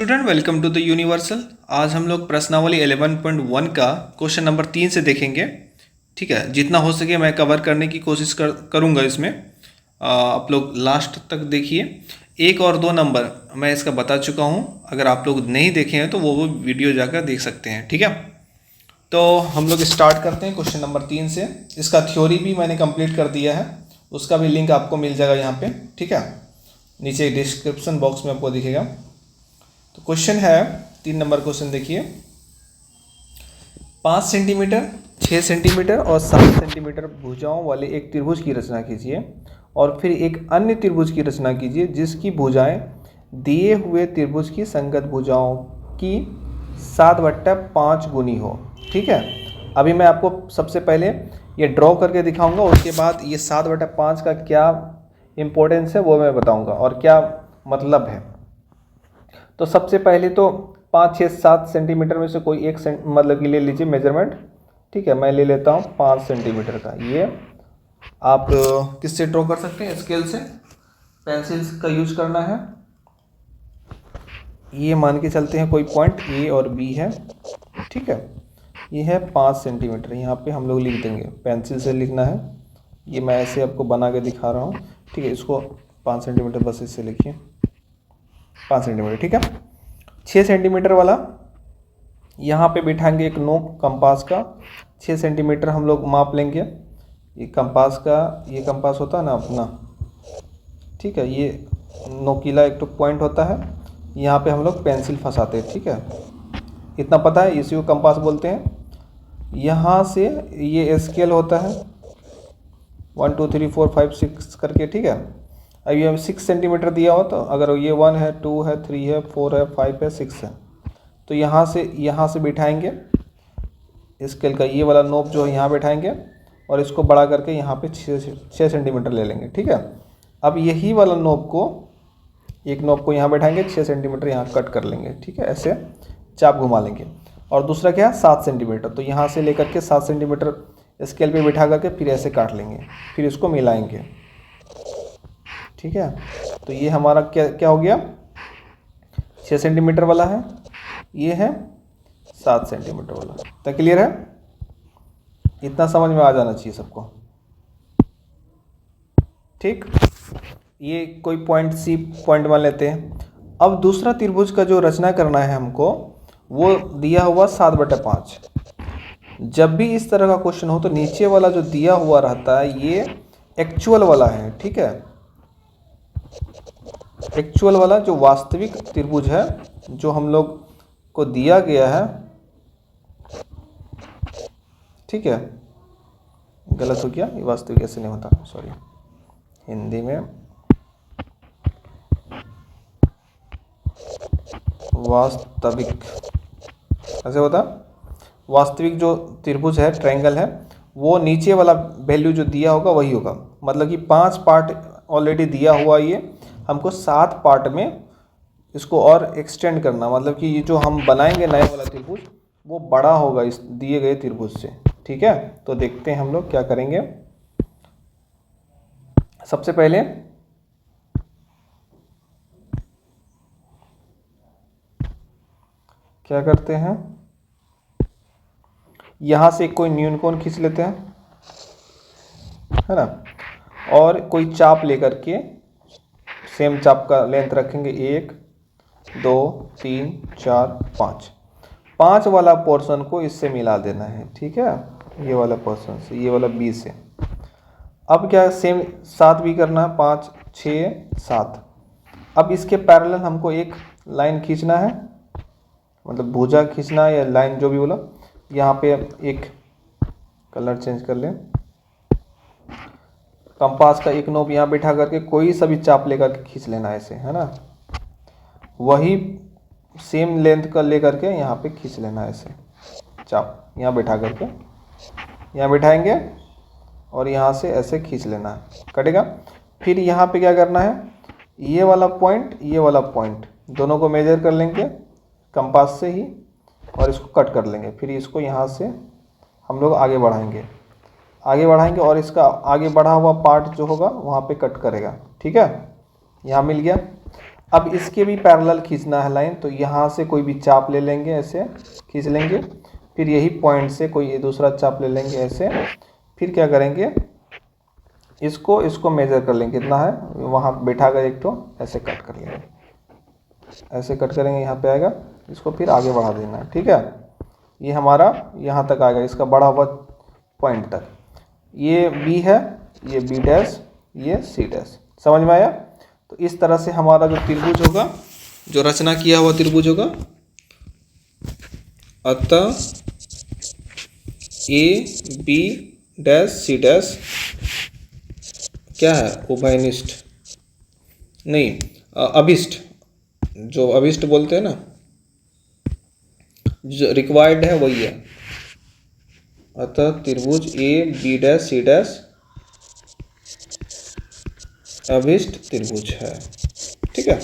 Student welcome to the universal. आज हम लोग प्रश्नावली 11.1 का क्वेश्चन नंबर 3 से देखेंगे। ठीक है, जितना हो सके मैं कवर करने की कोशिश करूँगा इसमें। आप लोग लास्ट तक देखिए। 1 और 2 नंबर मैं इसका बता चुका हूँ, अगर आप लोग नहीं देखे हैं तो वो वीडियो जाकर देख सकते हैं। ठीक है, तो हम लोग स्टार्ट करते हैं क्वेश्चन नंबर 3 से। इसका थ्योरी भी मैंने कंप्लीट कर दिया है, उसका भी लिंक आपको मिल जाएगा यहाँ पे। ठीक है, नीचे डिस्क्रिप्शन बॉक्स में आपको दिखेगा। तो क्वेश्चन है 3 नंबर क्वेश्चन देखिए। 5 सेंटीमीटर, 6 सेंटीमीटर और 7 सेंटीमीटर भुजाओं वाले एक त्रिभुज की रचना कीजिए और फिर एक अन्य त्रिभुज की रचना कीजिए जिसकी भुजाएं दिए हुए त्रिभुज की संगत भुजाओं की 7/5 गुनी हो। ठीक है, अभी मैं आपको सबसे पहले ये ड्रॉ करके दिखाऊंगा, उसके बाद ये 7/5 का क्या इम्पोर्टेंस है वो मैं बताऊंगा और क्या मतलब है। तो सबसे पहले तो 5, 6, 7 सेंटीमीटर में से कोई एक मतलब कि ले लीजिए मेजरमेंट। ठीक है, मैं ले लेता हूँ 5 सेंटीमीटर का। ये आप किससे ड्रॉ कर सकते हैं? स्केल से, पेंसिल का यूज करना है। ये मान के चलते हैं कोई पॉइंट ए और बी है। ठीक है, ये है 5 सेंटीमीटर। यहाँ पे हम लोग लिख देंगे, पेंसिल से लिखना है। ये मैं ऐसे आपको बना के दिखा रहा हूँ। ठीक है, इसको 5 सेंटीमीटर बस इससे लिखिए, 5 सेंटीमीटर। ठीक है, 6 सेंटीमीटर वाला यहाँ पे बिठाएंगे एक नोक कंपास का। 6 सेंटीमीटर हम लोग माप लेंगे। ये कंपास का, ये कंपास होता है ना अपना। ठीक है, ये नोकीला एक तो पॉइंट होता है, यहाँ पे हम लोग पेंसिल फंसाते हैं। ठीक है, इतना पता है, इसी को कंपास बोलते हैं। यहाँ से ये स्केल होता है 1 2 3 4 5 6 करके। ठीक है, अब ये 6 सेंटीमीटर दिया हो तो अगर ये 1 है, 2 है, 3 है, 4 है, 5 है, 6 है, तो यहाँ से बिठाएंगे स्केल का ये वाला नोब जो है यहाँ बिठाएंगे और इसको बड़ा करके यहाँ पे 6 सेंटीमीटर ले लेंगे। ठीक है, अब यही वाला नोब को, एक नोब को यहाँ बैठाएंगे, 6 सेंटीमीटर यहाँ कट कर लेंगे। ठीक है, ऐसे चाप घुमा लेंगे। और दूसरा क्या है, 7 सेंटीमीटर, तो यहाँ से लेकर के 7 सेंटीमीटर स्केल पे बिठा करके फिर ऐसे काट लेंगे, फिर इसको मिलाएंगे। ठीक है, तो ये हमारा क्या क्या हो गया, 6 सेंटीमीटर वाला है, ये है 7 सेंटीमीटर वाला। तो क्लियर है? इतना समझ में आ जाना चाहिए सबको। ठीक, ये कोई पॉइंट सी पॉइंट मान लेते हैं। अब दूसरा त्रिभुज का जो रचना करना है हमको, वो दिया हुआ 7/5। जब भी इस तरह का क्वेश्चन हो तो नीचे वाला जो दिया हुआ रहता है ये एक्चुअल वाला है। ठीक है, एक्चुअल वाला जो वास्तविक त्रिभुज है जो हम लोग को दिया गया है। ठीक है, गलत हो गया, ये वास्तविक ऐसे नहीं होता, सॉरी, हिंदी में वास्तविक ऐसे होता। वास्तविक जो त्रिभुज है, ट्रायंगल है, वो नीचे वाला वैल्यू जो दिया होगा वही होगा। मतलब कि 5 पार्ट ऑलरेडी दिया हुआ, ये हमको 7 पार्ट में इसको और एक्सटेंड करना, मतलब कि ये जो हम बनाएंगे नया वाला त्रिभुज वो बड़ा होगा इस दिए गए त्रिभुज से। ठीक है, तो देखते हैं हम लोग क्या करेंगे। सबसे पहले क्या करते हैं, यहाँ से कोई न्यूनकोण खींच लेते हैं, है ना, और कोई चाप लेकर के सेम चाप का लेंथ रखेंगे, 1 2 3 4 5। 5 वाला पोर्शन को इससे मिला देना है। ठीक है, ये वाला पोर्शन से, ये वाला बी से। अब क्या सेम 7 भी करना है, 5 6 7। अब इसके पैरेलल हमको एक लाइन खींचना है, मतलब भुजा खींचना है या लाइन जो भी बोला। यहाँ पे एक कलर चेंज कर लें, कंपास का एक नोब यहाँ बैठा करके कोई सा भी चाप लेकर के खींच लेना ऐसे, है ना, वही सेम लेंथ का लेकर के यहाँ पे खींच लेना ऐसे चाप, यहाँ बैठा करके यहाँ बैठाएंगे और यहाँ से ऐसे खींच लेना है, कटेगा। फिर यहाँ पे क्या करना है, ये वाला पॉइंट, ये वाला पॉइंट दोनों को मेजर कर लेंगे कंपास से ही और इसको कट कर लेंगे। फिर इसको यहाँ से हम लोग आगे बढ़ाएंगे और इसका आगे बढ़ा हुआ पार्ट जो होगा वहाँ पे कट करेगा। ठीक है, यहाँ मिल गया। अब इसके भी पैरेलल खींचना है लाइन, तो यहाँ से कोई भी चाप ले लेंगे, ऐसे खींच लेंगे। फिर यही पॉइंट से कोई दूसरा चाप ले लेंगे ऐसे। फिर क्या करेंगे, इसको मेजर कर लेंगे कितना है, वहाँ बैठा कर एक तो ऐसे कट कर लेंगे, ऐसे कट करेंगे, यहाँ पे आएगा। इसको फिर आगे बढ़ा देना है, ठीक है। ये हमारा यहाँ तक आएगा, इसका बढ़ा हुआ पॉइंट तक। ये बी है, ये बी डैश, ये सी डैश। समझ में आया? तो इस तरह से हमारा जो त्रिभुज होगा, जो रचना किया हुआ त्रिभुज होगा, अतः A B dash C dash क्या है, उभयनिष्ठ नहीं, अभिष्ट, जो अभिष्ट बोलते हैं ना, जो रिक्वायर्ड है वही है। अतः त्रिभुज A B dash C dash अभिष्ट त्रिभुज है, ठीक है।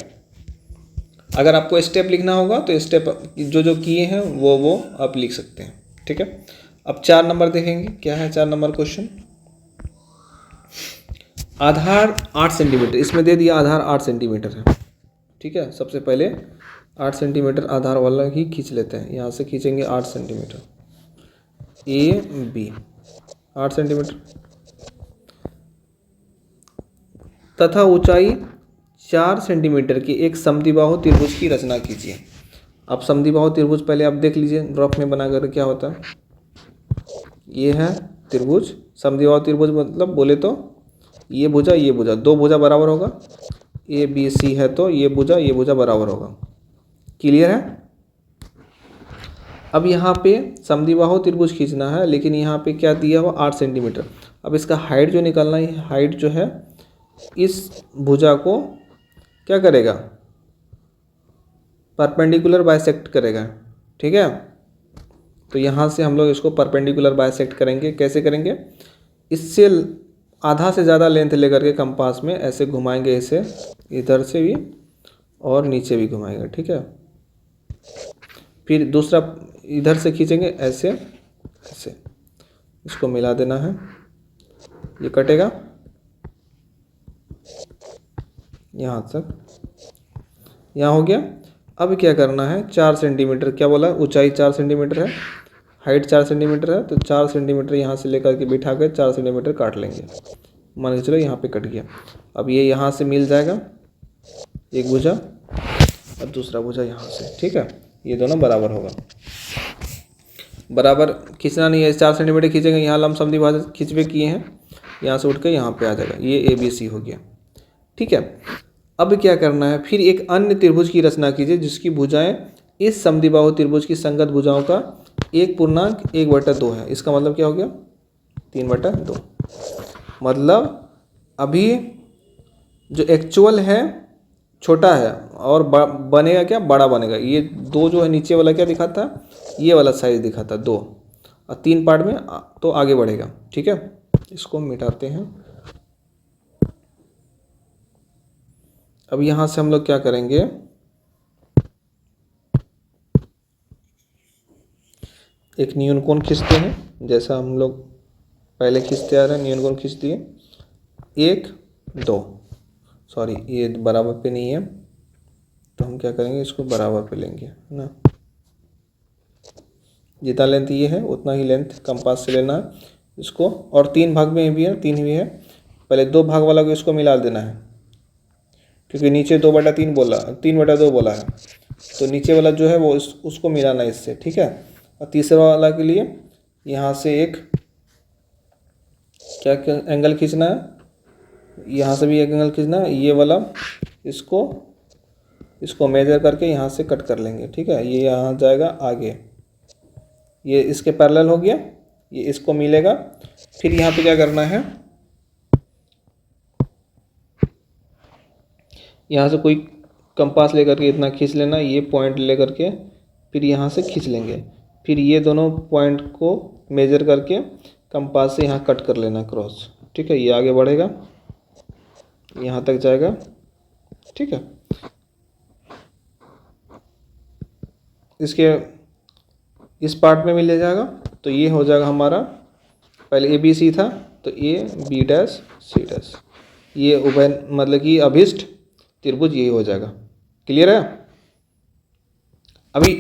अगर आपको स्टेप लिखना होगा तो स्टेप जो जो किए हैं वो आप लिख सकते हैं, ठीक है। अब 4 नंबर देखेंगे, क्या है 4 नंबर क्वेश्चन। आधार 8 सेंटीमीटर, इसमें दे दिया आधार 8 सेंटीमीटर है, ठीक है। सबसे पहले 8 सेंटीमीटर आधार वाला ही खींच लेते हैं। यहाँ से खींचेंगे 8 सेंटीमीटर, ए बी 8 सेंटीमीटर, तथा ऊंचाई 4 सेंटीमीटर की एक समद्विबाहु त्रिभुज की रचना कीजिए। अब समद्विबाहु त्रिभुज पहले आप देख लीजिए रफ में बना कर क्या होता है। ये है त्रिभुज, समद्विबाहु त्रिभुज मतलब बोले तो ये भुजा ये भुजा, दो भुजा बराबर होगा, ए बी सी है तो ये भुजा बराबर होगा। क्लियर है? अब यहाँ पे समद्विबाहु त्रिभुज खींचना है, लेकिन यहाँ पे क्या दिया हुआ 8 सेंटीमीटर। अब इसका हाइट जो निकालना है, हाइट जो है इस भुजा को क्या करेगा, परपेंडिकुलर बाइसेक्ट करेगा, ठीक है। तो यहाँ से हम लोग इसको परपेंडिकुलर बाइसेक्ट करेंगे। कैसे करेंगे, इससे आधा से ज़्यादा लेंथ लेकर के कंपास में ऐसे घुमाएंगे, इसे इधर से भी और नीचे भी घुमाएंगे, ठीक है। फिर दूसरा इधर से खींचेंगे ऐसे ऐसे, इसको मिला देना है, ये कटेगा यहाँ तक, यहाँ हो गया। अब क्या करना है, 4 सेंटीमीटर क्या बोला, ऊंचाई 4 सेंटीमीटर है, हाइट 4 सेंटीमीटर है, तो 4 सेंटीमीटर यहाँ से लेकर के बिठा कर 4 सेंटीमीटर काट लेंगे। मान के चलो यहाँ पे कट गया। अब ये यहाँ से मिल जाएगा एक भुजा और दूसरा भुजा यहाँ से, ठीक है। ये दोनों बराबर होगा। बराबर खींचना नहीं है, 4 सेंटीमीटर खींचेंगे, यहाँ लमसम विभाजन खींचवे किए हैं, यहाँ से उठ के यहाँ पे आ जाएगा। ये ए बी सी हो गया, ठीक है। अब क्या करना है, फिर एक अन्य त्रिभुज की रचना कीजिए जिसकी भुजाएं इस समद्विबाहु त्रिभुज की संगत भुजाओं का 1/1/2 है। इसका मतलब क्या हो गया, 3/2। मतलब अभी जो एक्चुअल है छोटा है और बनेगा क्या, बड़ा बनेगा। ये 2 जो है नीचे वाला क्या दिखाता है, ये वाला साइज दिखाता है 2, और 3 पार्ट में तो आगे बढ़ेगा, ठीक है। इसको मिटाते हैं। अब यहाँ से हम लोग क्या करेंगे, एक न्यून कोण खींचते हैं, जैसा हम लोग पहले खींचते आ रहे हैं। न्यून कोण खींच दिए, 1 2, सॉरी ये बराबर पे नहीं है, तो हम क्या करेंगे, इसको बराबर पे लेंगे, है ना। जितना लेंथ ये है उतना ही लेंथ कंपास से लेना है इसको। और 3 भाग में भी है, 3 भी है। पहले 2 भाग वाला को इसको मिला देना है, क्योंकि नीचे 2/3 बोला, 3/2 बोला है, तो नीचे वाला जो है वो उसको मिलाना है इससे, ठीक है। और तीसरा वाला के लिए यहाँ से एक क्या एंगल खींचना है, यहाँ से भी एक एंगल खींचना है, ये वाला इसको मेजर करके यहाँ से कट कर लेंगे, ठीक है। ये यहाँ जाएगा आगे, ये इसके पैरेलल हो गया, ये इसको मिलेगा। फिर यहाँ पे क्या करना है, यहाँ से कोई कंपास लेकर के इतना खींच लेना, ये पॉइंट लेकर के फिर यहाँ से खींच लेंगे। फिर ये दोनों पॉइंट को मेजर करके कंपास से यहाँ कट कर लेना क्रॉस, ठीक है। ये आगे बढ़ेगा, यहाँ तक जाएगा, ठीक है। इसके इस पार्ट में मिल जाएगा, तो ये हो जाएगा हमारा, पहले ए बी सी था तो A B dash C dash, ये उभय मतलब कि अभिष्ट त्रिभुज यही हो जाएगा, क्लियर है? अभी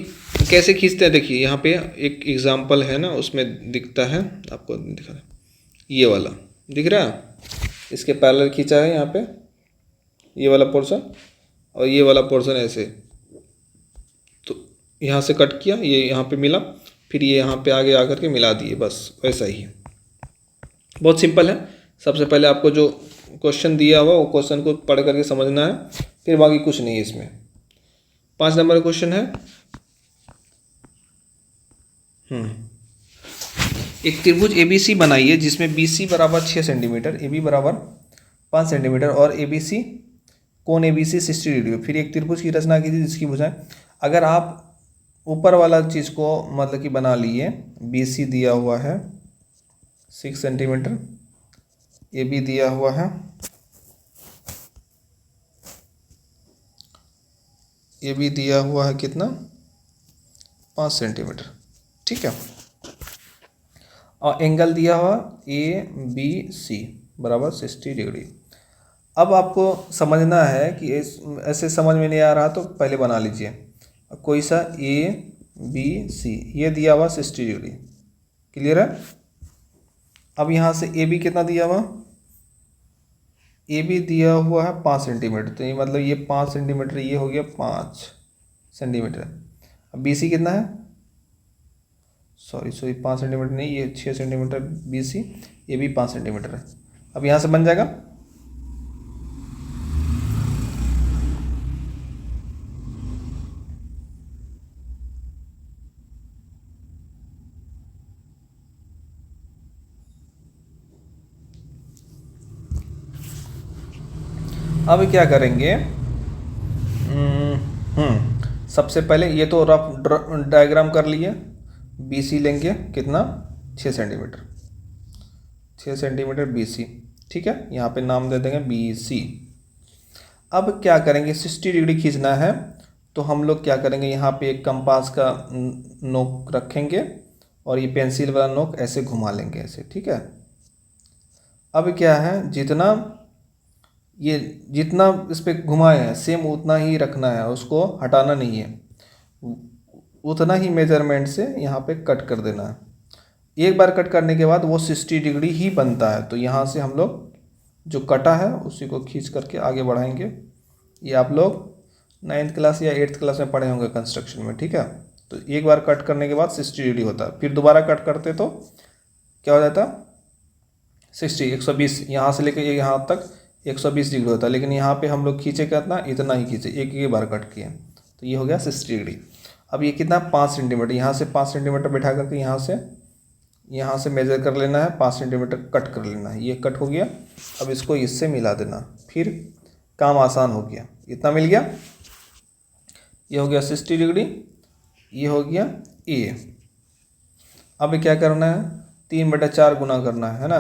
कैसे खींचते हैं देखिए, यहाँ पे एक एग्जाम्पल है ना, उसमें दिखता है आपको, दिखा ये वाला दिख रहा है, इसके पैरेलल खींचा है यहाँ पे ये वाला पोर्शन, और ये वाला पोर्शन ऐसे, तो यहाँ से कट किया, ये यहाँ पे मिला, फिर ये यहाँ पे आगे आकर के मिला दिए, बस वैसा ही है। बहुत सिंपल है। सबसे पहले आपको जो क्वेश्चन दिया हुआ वो क्वेश्चन को पढ़ करके समझना है, फिर बाकी कुछ नहीं है इसमें। 5 नंबर का क्वेश्चन है, एक त्रिभुज ABC बनाइए जिसमें BC बराबर 6 सेंटीमीटर, AB बराबर 5 सेंटीमीटर और ABC कोण ABC 60 डिग्री। फिर एक त्रिभुज की रचना कीजिए जिसकी भुजाएं, अगर आप ऊपर वाला चीज़ को मतलब कि बना लिए, BC दिया हुआ है 6 सेंटीमीटर, AB दिया हुआ है, AB दिया हुआ है कितना 5 सेंटीमीटर, ठीक है, और एंगल दिया हुआ ABC बराबर 60 डिग्री। अब आपको समझना है कि ऐसे समझ में नहीं आ रहा तो पहले बना लीजिए, कोई सा ABC ये दिया हुआ 60 डिग्री, क्लियर है। अब यहाँ से AB कितना दिया हुआ, AB दिया हुआ है 5 सेंटीमीटर, तो ये मतलब ये 5 सेंटीमीटर, ये हो गया 5 सेंटीमीटर। अब BC कितना है, सॉरी 5 सेंटीमीटर नहीं, ये 6 सेंटीमीटर BC, ये भी 5 सेंटीमीटर है। अब यहाँ से बन जाएगा अब क्या करेंगे, सबसे पहले ये तो रफ डायग्राम कर लिए, BC लेंगे कितना 6 सेंटीमीटर, 6 सेंटीमीटर BC, ठीक है, यहाँ पे नाम दे देंगे BC। अब क्या करेंगे, 60 डिग्री खींचना है, तो हम लोग क्या करेंगे, यहाँ पे एक कंपास का नोक रखेंगे और ये पेंसिल वाला नोक ऐसे घुमा लेंगे ऐसे, ठीक है। अब क्या है, जितना इस पर घुमाए हैं सेम उतना ही रखना है, उसको हटाना नहीं है, उतना ही मेजरमेंट से यहाँ पे कट कर देना है। एक बार कट करने के बाद वो 60 डिग्री ही बनता है, तो यहाँ से हम लोग जो कटा है उसी को खींच करके आगे बढ़ाएंगे। ये आप लोग 9th क्लास या 8th क्लास में पढ़े होंगे कंस्ट्रक्शन में, ठीक है। तो एक बार कट करने के बाद 60 डिग्री होता है, फिर दोबारा कट करते तो क्या हो जाता 120, यहाँ से लेकर यहाँ तक 120 डिग्री होता है, लेकिन यहाँ पे हम लोग खींचे कितना, इतना ही खींचे, एक ही बार कट किए, तो ये हो गया 60 डिग्री। अब ये कितना 5 सेंटीमीटर, यहाँ से 5 सेंटीमीटर बैठा करके यहाँ से मेजर कर लेना है, 5 सेंटीमीटर कट कर लेना है, ये कट हो गया। अब इसको इससे मिला देना, फिर काम आसान हो गया, इतना मिल गया, ये हो गया 60 डिग्री, ये हो गया A। अब क्या करना है, 3/4 गुना करना है ना,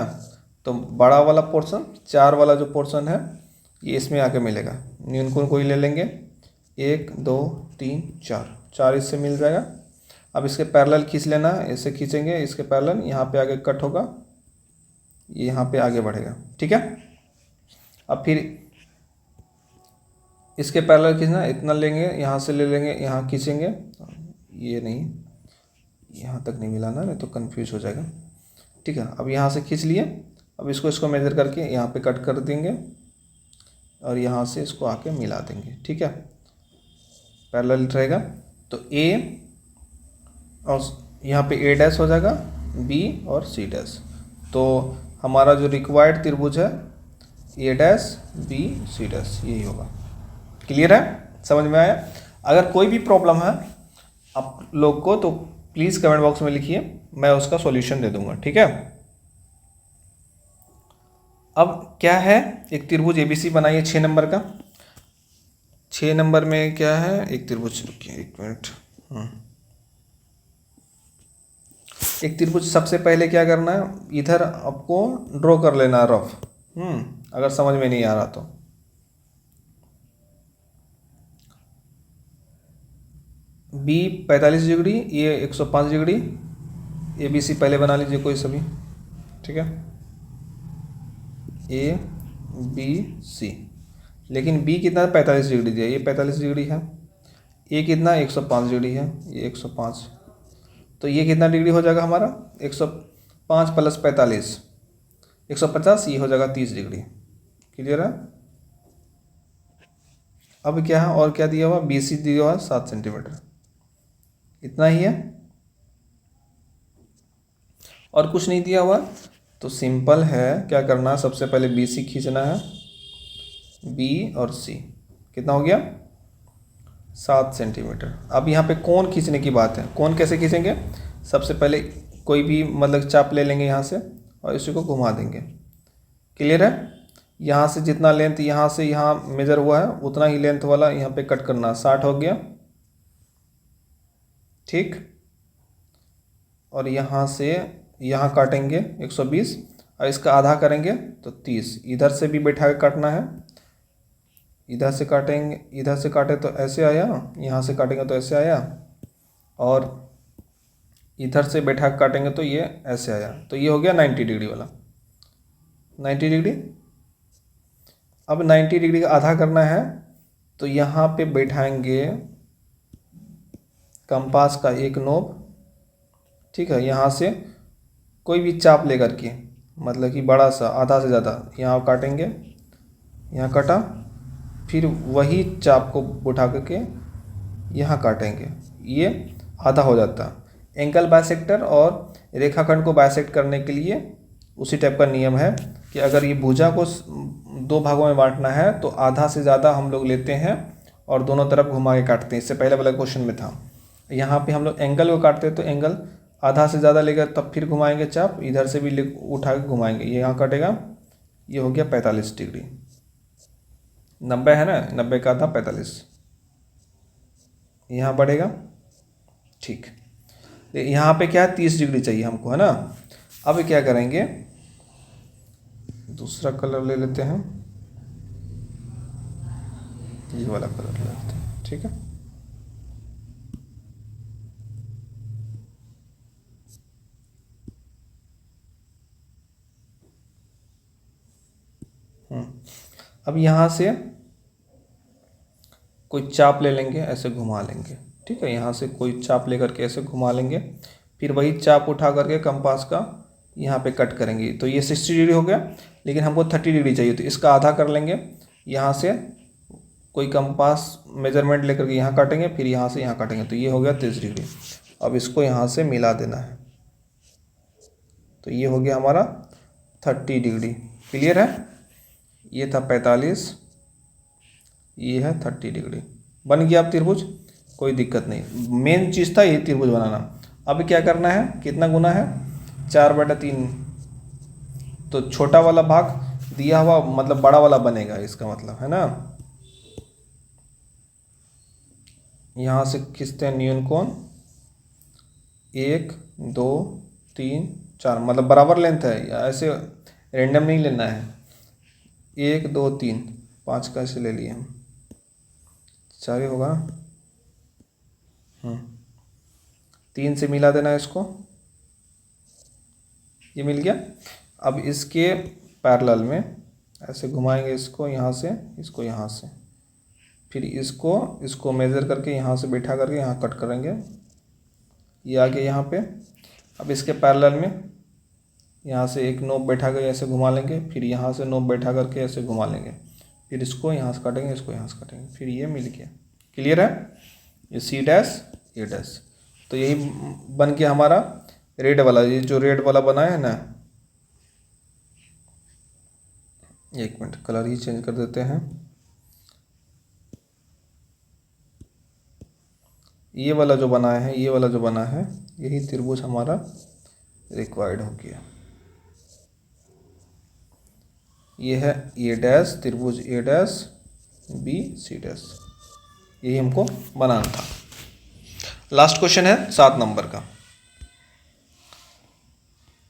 तो बड़ा वाला पोर्शन 4 वाला जो पोर्शन है ये इसमें आके मिलेगा, न्यूनकोण कोई ले लेंगे, 1 2 3 4 इससे मिल जाएगा। अब इसके पैरेलल खींच लेना है, ऐसे खींचेंगे इसके पैरेलल, यहाँ पे आगे कट होगा, ये यहाँ पे आगे बढ़ेगा, ठीक है। अब फिर इसके पैरेलल खींचना, इतना लेंगे, यहाँ से ले लेंगे, यहाँ खींचेंगे, ये नहीं, यहाँ तक नहीं मिलाना, नहीं तो कंफ्यूज हो जाएगा, ठीक है। अब यहाँ से खींच लिए, अब इसको मेजर करके यहाँ पे कट कर देंगे और यहाँ से इसको आके मिला देंगे, ठीक है, पैरेलल रहेगा। तो A और यहाँ पे A डैश हो जाएगा, B और C डैश, तो हमारा जो रिक्वायर्ड त्रिभुज है A dash B C dash यही होगा। क्लियर है, समझ में आया? अगर कोई भी प्रॉब्लम है आप लोग को तो प्लीज़ कमेंट बॉक्स में लिखिए, मैं उसका सॉल्यूशन दे दूंगा, ठीक है। अब क्या है, एक त्रिभुज ABC बनाइए 6 नंबर का। 6 नंबर में क्या है, एक त्रिभुज, रुकिए एक मिनट, एक त्रिभुज सबसे पहले क्या करना है, इधर आपको ड्रॉ कर लेना है रफ, अगर समझ में नहीं आ रहा तो। B 45 डिग्री, ये 105 डिग्री, ABC पहले बना लीजिए कोई सभी, ठीक है, A B C लेकिन बी कितना 45 डिग्री दिया, ये 45 डिग्री है, ये कितना 105 डिग्री है, ये 105, तो ये कितना डिग्री हो जाएगा हमारा 105 प्लस 45 150, ये हो जाएगा 30 डिग्री। क्लियर है। अब क्या है और क्या दिया हुआ, बी सी दिया हुआ 7 सेंटीमीटर, इतना ही है और कुछ नहीं दिया हुआ। तो सिंपल है, क्या करना है, सबसे पहले बी सी खींचना है, बी और सी कितना हो गया 7 सेंटीमीटर। अब यहाँ पे कोण खींचने की बात है, कोण कैसे खींचेंगे, सबसे पहले कोई भी मतलब चाप ले लेंगे यहाँ से और इसी को घुमा देंगे। क्लियर है। यहाँ से जितना लेंथ यहाँ से यहाँ मेजर हुआ है उतना ही लेंथ वाला यहाँ पे कट करना, 60 हो गया, ठीक। और यहाँ से यहाँ काटेंगे 120 और इसका आधा करेंगे तो 30, इधर से भी बैठा के काटना है, इधर से काटेंगे, इधर से काटे तो ऐसे आया, यहाँ से काटेंगे तो ऐसे आया, और इधर से बैठा के काटेंगे तो ये ऐसे आया, तो ये हो गया 90 डिग्री वाला, 90 डिग्री। अब 90 डिग्री का आधा करना है तो यहाँ पे बैठाएंगे कंपास का एक नोब, ठीक है। यहाँ से कोई भी चाप लेकर के, मतलब कि बड़ा सा आधा से ज़्यादा, यहाँ काटेंगे, यहाँ काटा, फिर वही चाप को उठा करके यहाँ काटेंगे, ये आधा हो जाता है। एंगल बाइसेक्टर और रेखाखंड को बाइसेक्ट करने के लिए उसी टाइप का नियम है कि अगर ये भुजा को 2 भागों में बांटना है तो आधा से ज़्यादा हम लोग लेते हैं और दोनों तरफ घुमा के काटते हैं। इससे पहले वाला क्वेश्चन में था, यहाँ पे हम लोग एंगल को काटते हैं तो एंगल आधा से ज़्यादा लेकर तब फिर घुमाएंगे चाप, इधर से भी उठा के घुमाएंगे, ये यहाँ कटेगा, ये हो गया 45 डिग्री। 90 है ना, 90 का आधा 45, यहाँ बढ़ेगा, ठीक। यहाँ पे क्या है 30 डिग्री चाहिए हमको, है ना। अब क्या करेंगे, दूसरा कलर ले लेते हैं, ये वाला कलर ले लेते हैं, ठीक है। अब यहाँ से कोई चाप ले लेंगे, ऐसे घुमा लेंगे, ठीक है। यहाँ से कोई चाप लेकर के ऐसे घुमा लेंगे, फिर वही चाप उठा करके कंपास का यहाँ पे कट करेंगे, तो ये 60 डिग्री हो गया, लेकिन हमको 30 डिग्री चाहिए तो इसका आधा कर लेंगे। यहाँ से कोई कंपास मेजरमेंट लेकर के यहाँ काटेंगे, फिर यहाँ से यहाँ काटेंगे, तो ये हो गया 30 डिग्री। अब इसको यहाँ से मिला देना है, तो ये हो गया हमारा 30 डिग्री। क्लियर है। ये था 45, ये है 30 डिग्री, बन गया अब त्रिभुज, कोई दिक्कत नहीं। मेन चीज़ था ये त्रिभुज बनाना। अब क्या करना है, कितना गुना है 4/3, तो छोटा वाला भाग दिया हुआ मतलब बड़ा वाला बनेगा, इसका मतलब है ना। यहाँ से खींचते हैं न्यून कोण, 1 2 3 4, मतलब बराबर लेंथ है, ऐसे रेंडम नहीं लेना है, 1 2 3 5 का ऐसे ले लिए हम, 4 ही होगा। 3 से मिला देना है इसको, ये मिल गया। अब इसके पैरेलल में ऐसे घुमाएंगे इसको, यहाँ से इसको, यहाँ से फिर इसको मेज़र करके यहाँ से बैठा करके यहाँ कट करेंगे, ये आ गया यहाँ पे। अब इसके पैरेलल में यहाँ से एक नोब बैठा कर ऐसे घुमा लेंगे, फिर यहाँ से नोब बैठा करके ऐसे घुमा लेंगे, फिर इसको यहाँ से काटेंगे, इसको यहाँ से काटेंगे, फिर ये मिल गया। क्लियर है। ये C डैश A डैश, तो यही बन गया हमारा रेड वाला, ये जो रेड वाला बना है ना, एक मिनट कलर ही चेंज कर देते हैं, ये वाला जो बना है, ये वाला जो बना है, यही त्रिभुज हमारा रिक्वायर्ड हो गया। ये है A डैश, त्रिभुज A dash B C dash, यही हमको बनाना था। लास्ट क्वेश्चन है 7 नंबर का,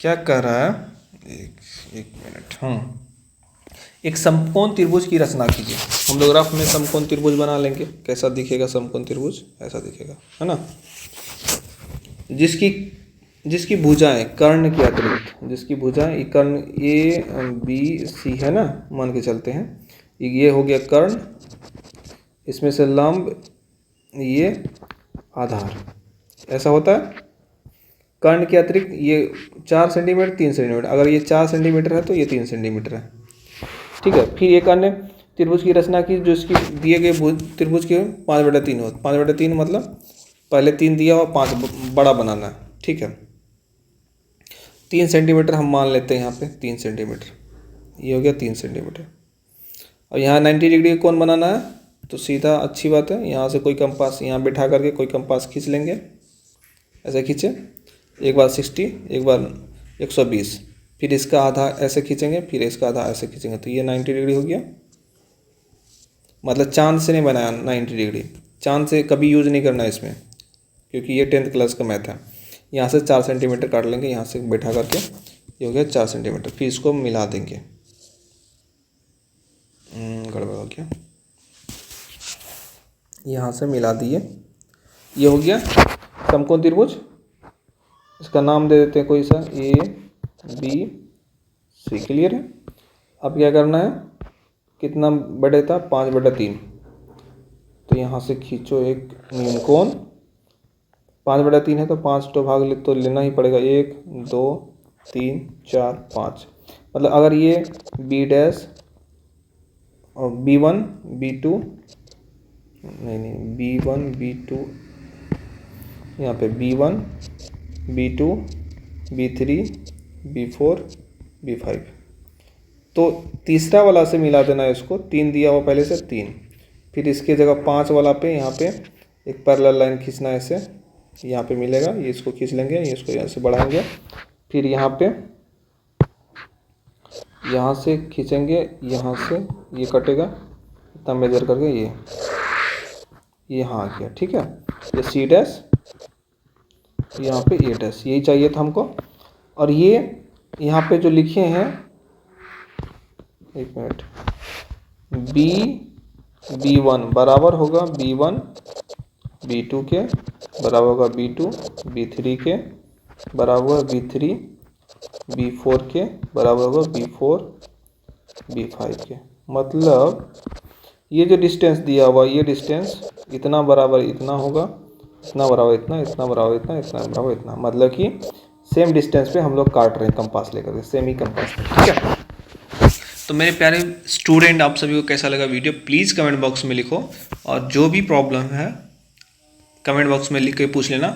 क्या कह रहा है, एक मिनट। एक समकोण त्रिभुज की रचना कीजिए। हम लोग रफ में समकोण त्रिभुज बना लेंगे, कैसा दिखेगा समकोण त्रिभुज, ऐसा दिखेगा, है ना। जिसकी भुजाएं कर्ण के अतिरिक्त, जिसकी भुजाएं कर्ण A B C है ना, मान के चलते हैं, ये हो गया कर्ण, इसमें से लंब, ये आधार, ऐसा होता है। कर्ण के अतिरिक्त ये 4 सेंटीमीटर 3 सेंटीमीटर, अगर ये 4 सेंटीमीटर है तो ये 3 सेंटीमीटर है, ठीक है। फिर एक अन्य त्रिभुज की रचना की, जो इसकी दिए गए त्रिभुज के 5/3 हो। 5/3 मतलब पहले 3 दिया और 5 बड़ा बनाना है, ठीक है। 3 सेंटीमीटर हम मान लेते हैं यहाँ पे, 3 सेंटीमीटर, ये हो गया 3 सेंटीमीटर। और यहाँ 90 डिग्री कौन बनाना है, तो सीधा अच्छी बात है, यहाँ से कोई कंपास यहाँ बिठा करके कोई कंपास खींच लेंगे, ऐसे खींचे, एक बार 60, एक बार 120, फिर इसका आधा ऐसे खींचेंगे, फिर इसका आधा ऐसे खींचेंगे, तो ये 90 डिग्री हो गया। मतलब चांद से नहीं बनाया 90 डिग्री, चांद से कभी यूज़ नहीं करना है इसमें, क्योंकि ये 10th क्लास का मैथ है। यहाँ से 4 सेंटीमीटर काट लेंगे, यहाँ से बैठा करके, ये हो गया 4 सेंटीमीटर। फिर इसको मिला देंगे, गड़बड़ हो गया, यहाँ से मिला दिए, ये हो गया समकोण त्रिभुज। इसका नाम दे देते हैं कोई सा, ABC, क्लियर है। अब क्या करना है, कितना बड़े था, 5/3, तो यहाँ से खींचो एक न्यूनकोण। 5/3 है तो 5 तो भाग तो लेना ही पड़ेगा, 1 2 3 4 5। मतलब अगर ये B' और B1 B2 नहीं B1 B2, यहाँ पे B1 B2 B3 B4 B5, तो तीसरा वाला से मिला देना है इसको। 3 दिया हुआ पहले से 3, फिर इसके जगह 5 वाला पे यहाँ पे एक पैरेलल लाइन खींचना है, ऐसे यहाँ पे मिलेगा, ये इसको खींच लेंगे, ये इसको यहाँ से बढ़ाएंगे, फिर यहाँ पे यहाँ से खींचेंगे, यहाँ से ये कटेगा, इतना मेजर करके ये यहाँ आ गया, ठीक है। ये C', यहाँ पे A', यही चाहिए था हमको। और ये यहाँ पे जो लिखे हैं, एक मिनट, B1 बराबर होगा B1 B2 के, बराबर होगा B2 B3 के, बराबर होगा B3 B4 के, बराबर होगा B4 B5 के। मतलब ये जो डिस्टेंस दिया हुआ, ये डिस्टेंस इतना बराबर इतना होगा, इतना बराबर इतना, इतना बराबर इतना, इतना बराबर इतना। मतलब कि सेम डिस्टेंस पे हम लोग काट रहे हैं कंपास लेकर के, सेम ही कंपास में, ठीक है। तो मेरे प्यारे स्टूडेंट, आप सभी को कैसा लगा वीडियो, प्लीज़ कमेंट बॉक्स में लिखो, और जो भी प्रॉब्लम है कमेंट बॉक्स में लिख के पूछ लेना,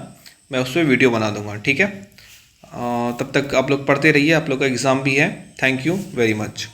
मैं उस पर वीडियो बना दूंगा, ठीक है। तब तक आप लोग पढ़ते रहिए, आप लोग का एग्ज़ाम भी है। Thank you very much.